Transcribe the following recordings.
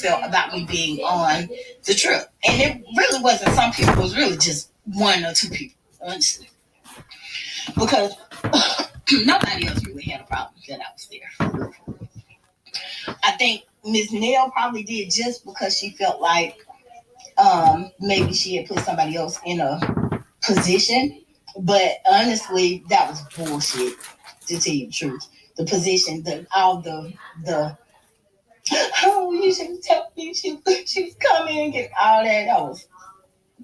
felt about me being on the trip. And it really wasn't some people, it was really just one or two people, honestly. Because nobody else really had a problem that I was there. I think Miss Nell probably did just because she felt like maybe she had put somebody else in a position. But honestly, that was bullshit, to tell you the truth. The position, oh, you should tell me she was coming and get all that. That was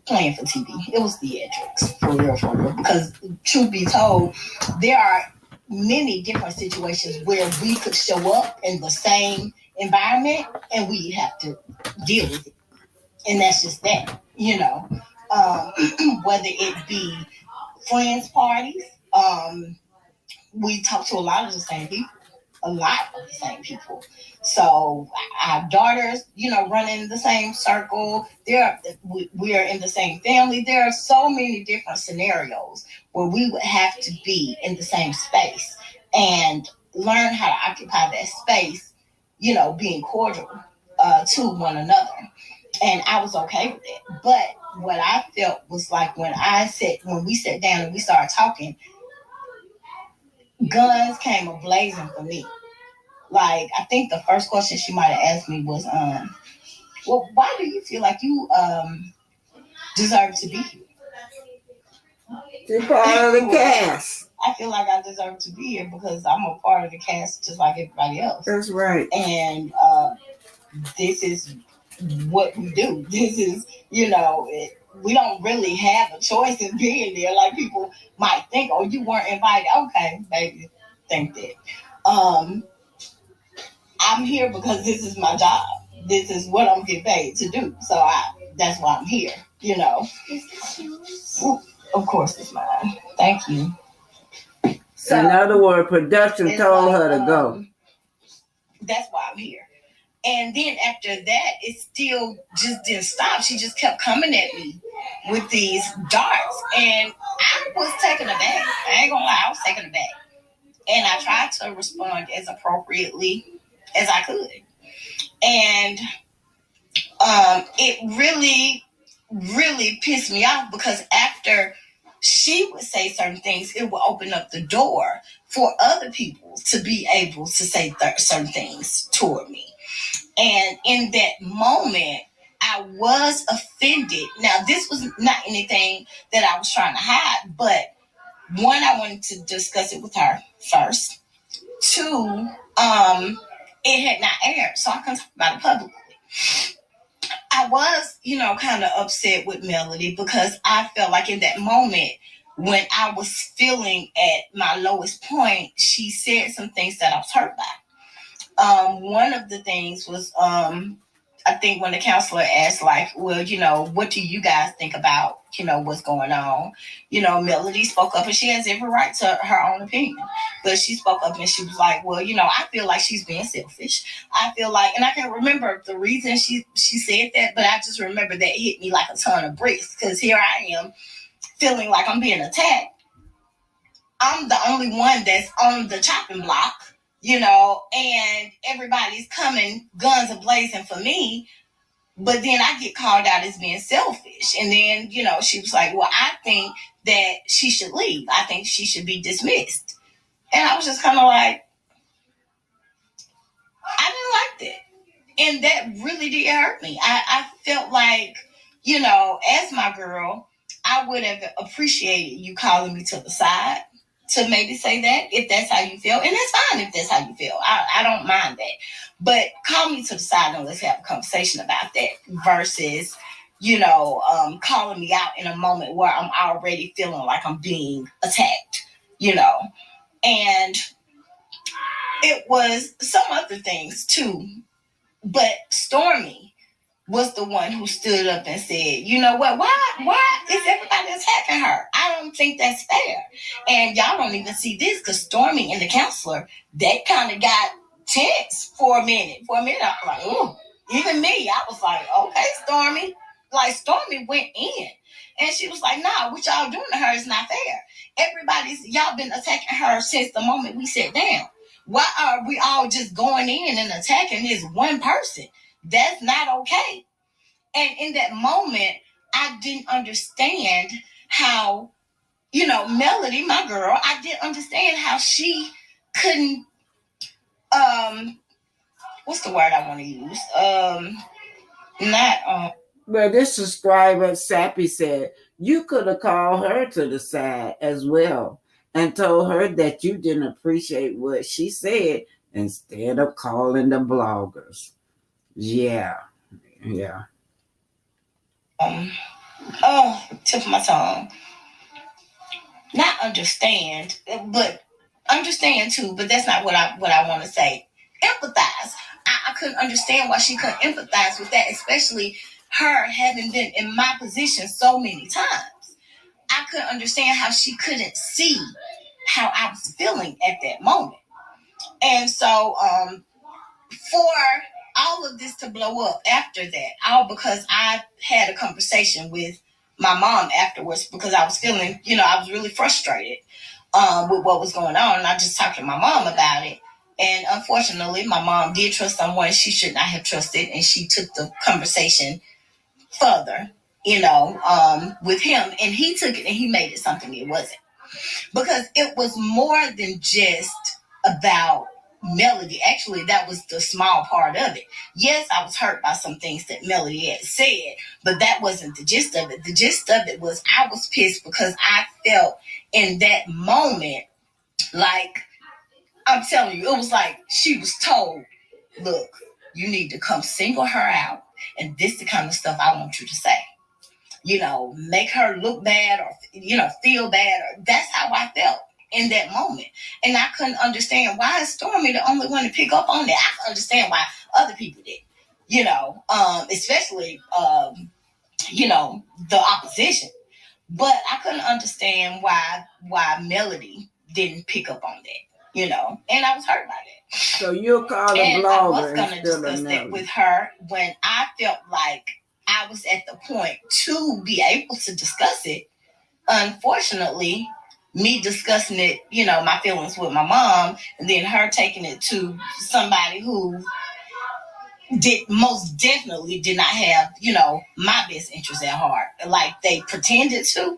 playing for TV. It was theatrics, for real. Because truth be told, there are many different situations where we could show up in the same environment and we have to deal with it. And that's just that, whether it be friends parties, we talk to a lot of the same people. A lot of the same people. So our daughters, run in the same circle. We are in the same family. There are so many different scenarios where we would have to be in the same space and learn how to occupy that space, being cordial to one another. And I was okay with it. But what I felt was like when we sat down and we started talking, guns came ablazing for me. Like, I think the first question she might have asked me was, well, why do you feel like you deserve to be here? You're part of the cast. I feel like I deserve to be here because I'm a part of the cast just like everybody else. That's right. And this is what we do. This is, we don't really have a choice in being there. Like, people might think, oh, you weren't invited. Okay, baby, think that. I'm here because this is my job. This is what I'm getting paid to do. So that's why I'm here, Is this yours? Of course it's mine. Thank you. So, in other words, production told her to go. That's why I'm here. And then after that, it still just didn't stop. She just kept coming at me with these darts. And I was taken aback. I ain't gonna lie, I was taken aback. And I tried to respond as appropriately as I could. And it really, really pissed me off because after she would say certain things, it would open up the door for other people to be able to say certain things toward me. And in that moment, I was offended. Now, this was not anything that I was trying to hide, but one, I wanted to discuss it with her first. Two, it had not aired, so I couldn't talk about it publicly. I was, kind of upset with Melody because I felt like in that moment when I was feeling at my lowest point, she said some things that I was hurt by. One of the things was, I think when the counselor asked, like, well, what do you guys think about, what's going on? Melody spoke up and she has every right to her own opinion. But she spoke up and she was like, well, I feel like she's being selfish. I feel like, and I can't remember the reason she said that, but I just remember that hit me like a ton of bricks because here I am feeling like I'm being attacked. I'm the only one that's on the chopping block. And everybody's coming guns a-blazing for me. But then I get called out as being selfish. And then, she was like, well, I think that she should leave. I think she should be dismissed. And I was just kind of like, I didn't like that. And that really did hurt me. I felt like, as my girl, I would have appreciated you calling me to the side to maybe say that if that's how you feel. And that's fine if that's how you feel. I don't mind that. But call me to the side and let's have a conversation about that versus, calling me out in a moment where I'm already feeling like I'm being attacked, And it was some other things too. But Stormy was the one who stood up and said, you know what, why is everybody attacking her? I don't think that's fair. And y'all don't even see this because Stormy and the counselor, they kind of got tense for a minute. I was like, ooh, even me, I was like, okay, Stormy. Like, Stormy went in. And she was like, nah, what y'all doing to her is not fair. Y'all been attacking her since the moment we sat down. Why are we all just going in and attacking this one person? That's not okay. And in that moment, I didn't understand how, Melody, my girl, I didn't understand how she couldn't, what's the word I want to use? Not, Well, this subscriber, Sappy, said, you could have called her to the side as well and told her that you didn't appreciate what she said instead of calling the bloggers. Yeah. tip of my tongue. Not understand, but understand too, but that's not what I want to say. Empathize. I couldn't understand why she couldn't empathize with that, especially her having been in my position so many times. I couldn't understand how she couldn't see how I was feeling at that moment. And so for all of this to blow up after that, all because I had a conversation with my mom afterwards because I was feeling, I was really frustrated with what was going on. And I just talked to my mom about it. And unfortunately, my mom did trust someone she should not have trusted. And she took the conversation further, with him. And he took it and he made it something it wasn't. Because it was more than just about Melody. Actually, that was the small part of it. Yes, I was hurt by some things that Melody had said, but that wasn't the gist of it. The gist of it was I was pissed because I felt in that moment like, I'm telling you, it was like she was told, look, you need to come single her out, and this is the kind of stuff I want you to say. Make her look bad or, feel bad. Or that's how I felt in that moment. And I couldn't understand why is Stormy the only one to pick up on that. I can understand why other people did, especially, the opposition. But I couldn't understand why Melody didn't pick up on that, and I was hurt by that. So you'll call a And I was blogger going to instead of discuss that Nelly. with her when I felt like I was at the point to be able to discuss it. Unfortunately, me discussing it, my feelings with my mom, and then her taking it to somebody who did most definitely did not have, my best interest at heart, like they pretended to,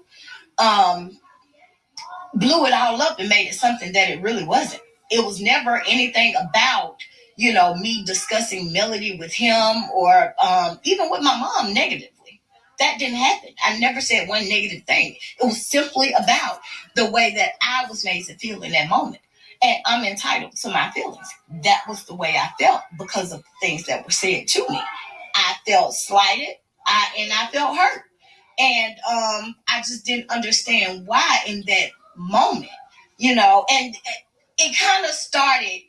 blew it all up and made it something that it really wasn't. It was never anything about, me discussing Melody with him or even with my mom negatively. That didn't happen. I never said one negative thing. It was simply about the way that I was made to feel in that moment. And I'm entitled to my feelings. That was the way I felt because of the things that were said to me. I felt slighted, and I felt hurt. And I just didn't understand why in that moment, and it kind of started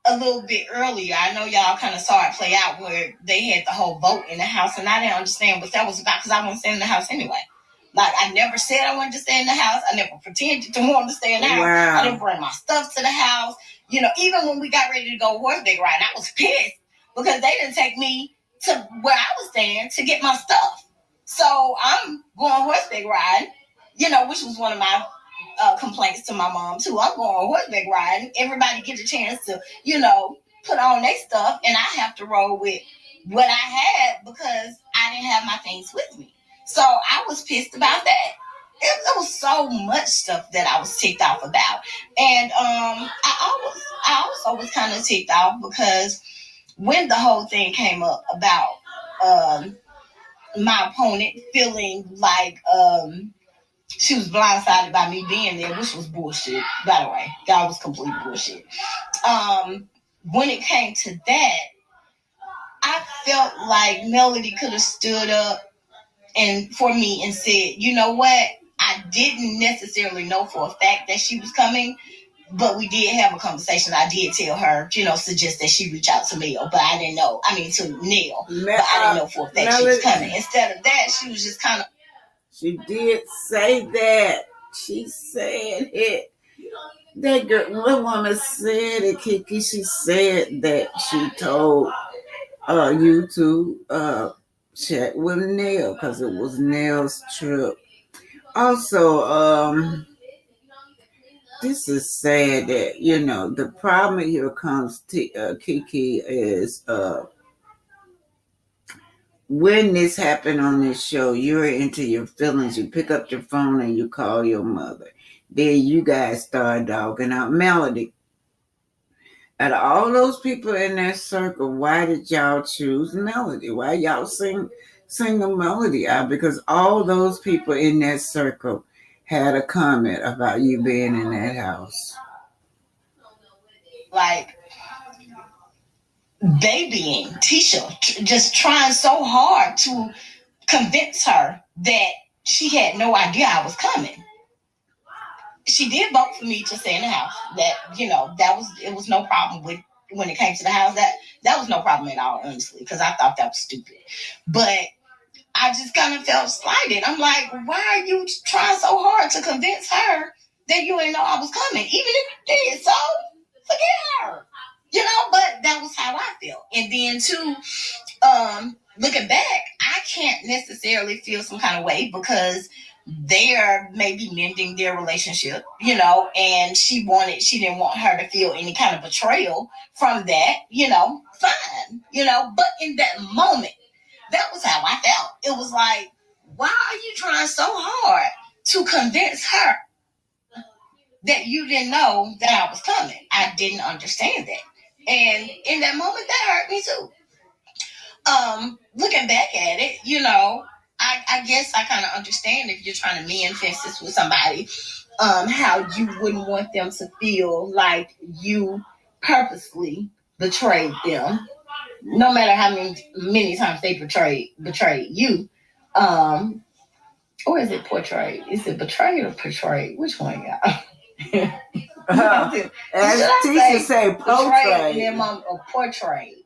a little bit earlier. I know y'all kind of saw it play out where they had the whole vote in the house, and I didn't understand what that was about because I wasn't staying in the house anyway. Like, I never said I wanted to stay in the house. I never pretended to want to stay in the house. Wow. I didn't bring my stuff to the house. Even when we got ready to go horseback riding, I was pissed because they didn't take me to where I was staying to get my stuff. So I'm going horseback riding, which was one of my complaints to my mom too. I'm going horseback riding. Everybody gets a chance to, put on their stuff, and I have to roll with what I had because I didn't have my things with me. So I was pissed about that. It was so much stuff that I was ticked off about, and I also was kind of ticked off because when the whole thing came up about my opponent feeling like she was blindsided by me being there, which was bullshit, by the way. That was complete bullshit. When it came to that, I felt like Melody could have stood up and for me and said, you know what? I didn't necessarily know for a fact that she was coming, but we did have a conversation. I did tell her, suggest that she reach out to Neil, but I didn't know. I mean, to Neil, but I didn't know for a fact she was coming. Instead of that, she was just kind of. She did say that. She said it. That girl, one woman said it, Kiki. She said that she told you to check with Neil because it was Neil's trip. Also, this is sad that the problem here comes to Kiki is when this happened on this show, you're into your feelings. You pick up your phone and you call your mother. Then you guys start dogging out Melody. Out of all those people in that circle, why did y'all choose Melody? Why y'all sing a Melody out? Because all those people in that circle had a comment about you being in that house. Like, babying Tisha, just trying so hard to convince her that she had no idea I was coming. She did vote for me to stay in the house. That, it was no problem with when it came to the house. That was no problem at all, honestly, because I thought that was stupid. But I just kind of felt slighted. I'm like, why are you trying so hard to convince her that you didn't know I was coming? Even if you did, so forget her. But that was how I felt. And then too, looking back, I can't necessarily feel some kind of way because they're maybe mending their relationship, and she didn't want her to feel any kind of betrayal from that, fine, but in that moment, that was how I felt. It was like, why are you trying so hard to convince her that you didn't know that I was coming? I didn't understand that. And in that moment, that hurt me too. Looking back at it, I guess I kind of understand if you're trying to mend fences with somebody, how you wouldn't want them to feel like you purposely betrayed them, no matter how many times they betrayed you. Or is it portrayed? Is it betrayed or portrayed? Which one, y'all? As teachers say, portrayed. And then mom, or portrayed.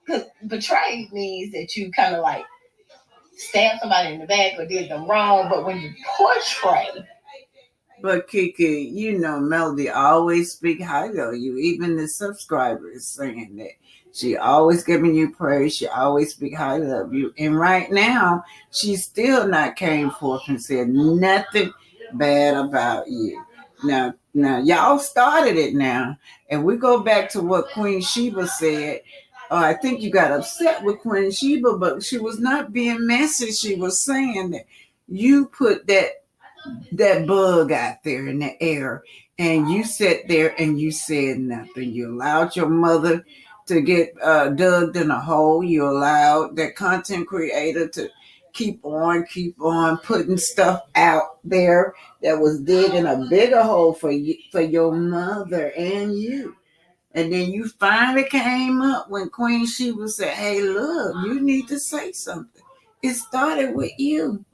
Because betrayed means that you kind of like stabbed somebody in the back or did them wrong, but when you portray. But Keke, Melody always speak highly of you. Even the subscribers saying that. She always giving you praise. She always speak highly of you. And right now, she still not came forth and said nothing bad about you. Now, y'all started it now. And we go back to what Queen Sheba said. I think you got upset with Queen Sheba, but she was not being messy. She was saying that you put that bug out there in the air, and you sat there and you said nothing. You allowed your mother to get dug in a hole. You allowed that content creator to keep on putting stuff out there that was digging a bigger hole for you, for your mother and you. And then you finally came up when Queen Sheba said, hey, look, you need to say something. It started with you.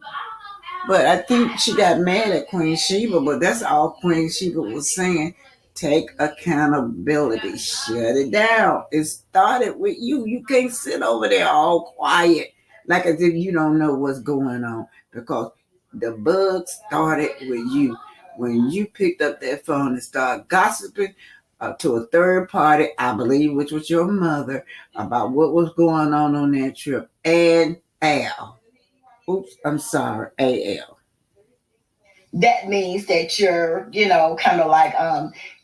But I think she got mad at Queen Sheba, but that's all Queen Sheba was saying. Take accountability. Shut it down. It started with you. You can't sit over there all quiet like as if you don't know what's going on, because the bug started with you. When you picked up that phone and started gossiping to a third party, I believe, which was your mother, about what was going on that trip. And Al. Oops, I'm sorry, AL. That means that you're, kind of like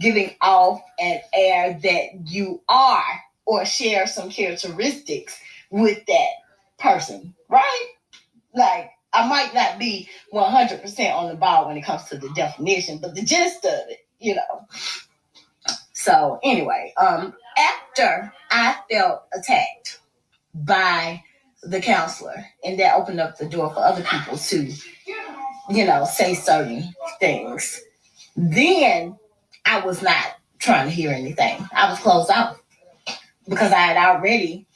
giving off an air that you are or share some characteristics with that person, right? Like, I might not be 100% on the ball when it comes to the definition, but the gist of it, So anyway, after I felt attacked by the counselor, and that opened up the door for other people to, say certain things, then I was not trying to hear anything. I was closed off because I had already,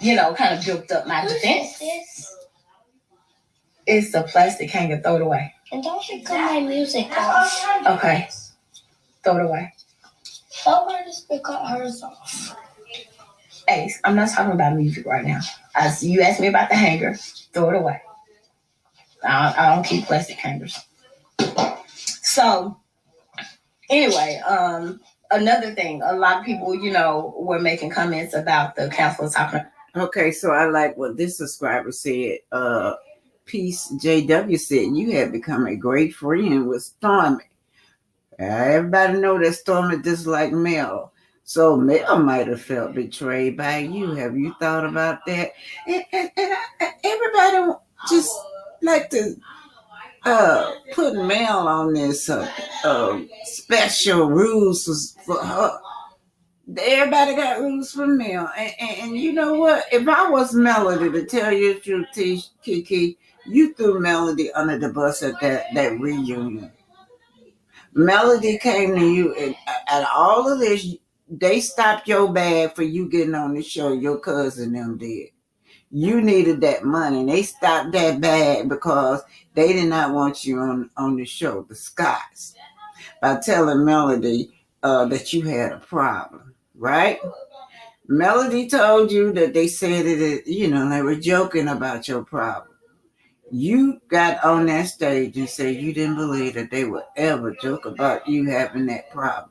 kind of built up my defense. It's a plastic hanger. Throw it away. And don't you cut my music off. Okay. Throw it away. Tell her to cut hers off. Ace, I'm not talking about music right now. You asked me about the hanger. Throw it away. I don't keep plastic hangers. So, anyway, another thing, a lot of people, were making comments about the counselor talking. Okay, so I like what this subscriber said. Peace JW said, you have become a great friend with Stormy. Everybody know that Stormy disliked Mel. So Mel might have felt betrayed by you. Have you thought about that? And everybody just like to put Mel on this special rules for her. Everybody got rules for Mel. And you know what? If I was Melody, to tell you the truth, Kiki, you threw Melody under the bus at that reunion. Melody came to you and all of this, they stopped your bag for you getting on the show. Your cousin them did. You needed that money. And they stopped that bag because they did not want you on the show, the Scots, by telling Melody that you had a problem, right? Melody told you that they said it, they were joking about your problem. You got on that stage and said you didn't believe that they would ever joke about you having that problem.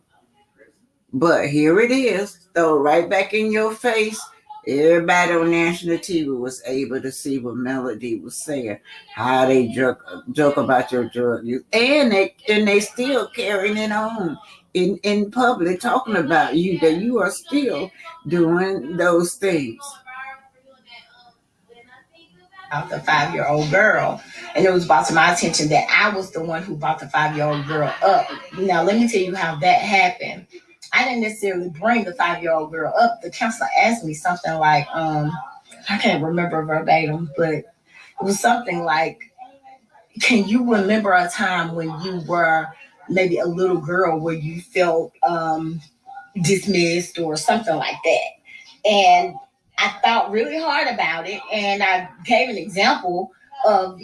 But here it is, though, right back in your face. Everybody on national TV was able to see what Melody was saying, how they joke about your drug use, and they still carrying it on in public, talking about you, that you are still doing those things. About the 5-year-old girl, and it was brought to my attention that I was the one who brought the 5-year-old girl up. Now, let me tell you how that happened. I didn't necessarily bring the 5-year-old girl up. The counselor asked me something like, I can't remember verbatim, but it was something like, can you remember a time when you were maybe a little girl where you felt dismissed or something like that? And I thought really hard about it, and I gave an example of,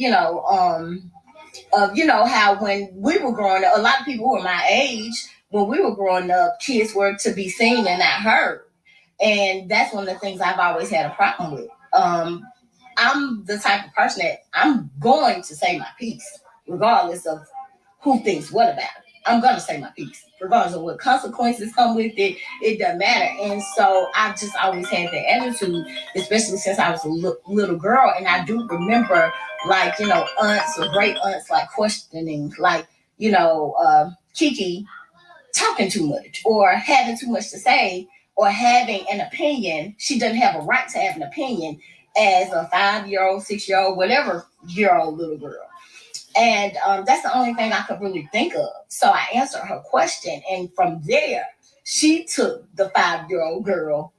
how when we were growing up, a lot of people who were my age, when we were growing up, kids were to be seen and not heard. And that's one of the things I've always had a problem with. I'm the type of person that I'm going to say my piece, regardless of who thinks what about it. I'm going to say my piece, regardless of what consequences come with it. It doesn't matter. And so I've just always had that attitude, especially since I was a little girl. And I do remember, like, aunts or great aunts, like, questioning, like, Kiki talking too much or having too much to say or having an opinion. She doesn't have a right to have an opinion as a 5-year-old, 6-year-old, whatever year old little girl. And that's the only thing I could really think of. So I answered her question. And from there, she took the 5-year-old girl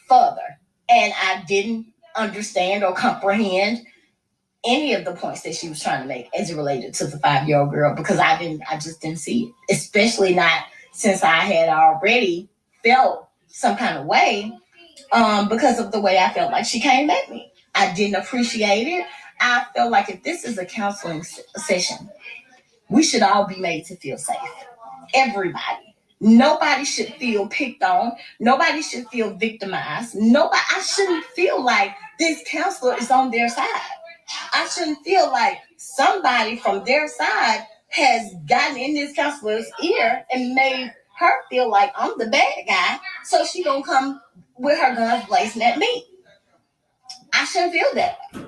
further. And I didn't understand or comprehend any of the points that she was trying to make as it related to the 5-year-old girl, because I just didn't see it, especially not since I had already felt some kind of way because of the way I felt like she came at me. I didn't appreciate it. I felt like if this is a counseling session, we should all be made to feel safe. Everybody. Nobody should feel picked on. Nobody should feel victimized. I shouldn't feel like this counselor is on their side. I shouldn't feel like somebody from their side has gotten in this counselor's ear and made her feel like I'm the bad guy, so she gonna come with her guns blazing at me. I shouldn't feel that way.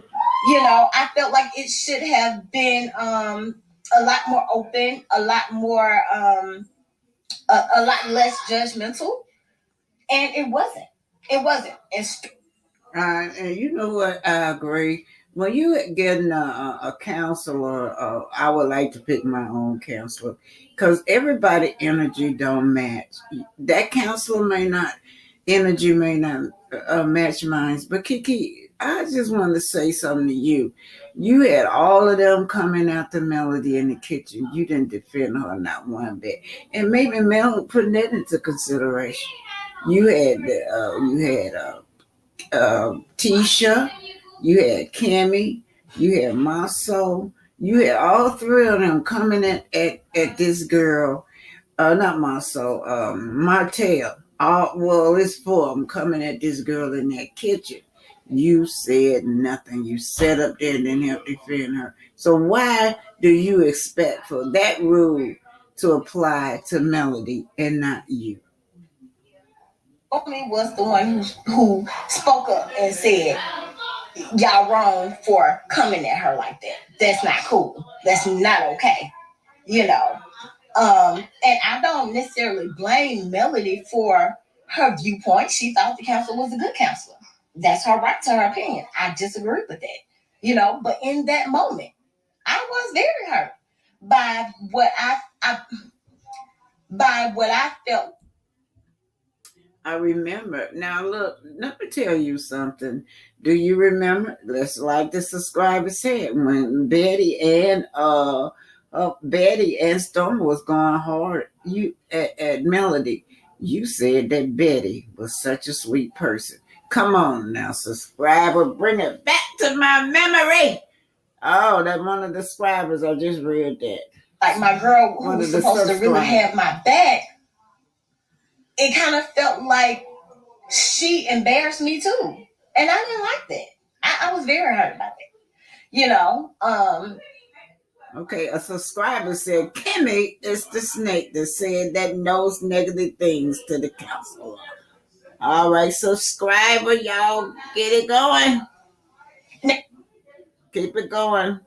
I felt like it should have been a lot more open, a lot more, a lot less judgmental, and it wasn't. It wasn't. And you know what? I agree. When you getting a counselor, I would like to pick my own counselor because everybody energy don't match. That counselor energy may not match mine. But Kiki, I just want to say something to you. You had all of them coming after Melody in the kitchen. You didn't defend her not one bit, and maybe Mel putting that into consideration. You had Tisha, you had Cammy, you had Maso, you had all three of them coming at this girl, not Maso, Martell. It's four of them coming at this girl in that kitchen. You said nothing. You sat up there and didn't help defend her. So why do you expect for that rule to apply to Melody and not you? Naomi was the one who spoke up and said, y'all wrong for coming at her like that. That's not cool. That's not okay. And I don't necessarily blame Melody for her viewpoint. She thought the counselor was a good counselor. That's her right to her opinion. I disagree with that. But in that moment, I was very hurt by what I felt. I remember. Now, look, let me tell you something. Do you remember? Let's like the subscriber said when Betty and Storm was going hard. You at Melody, you said that Betty was such a sweet person. Come on now, subscriber, bring it back to my memory. Oh, that one of the subscribers. I just read that. Like my girl who was supposed to really have my back, it kind of felt like she embarrassed me too. And I didn't like that. I was very hurt about that. Okay, a subscriber said Kimmy is the snake that said that knows negative things to the counselor. All right, subscriber, y'all get it going. Keep it going.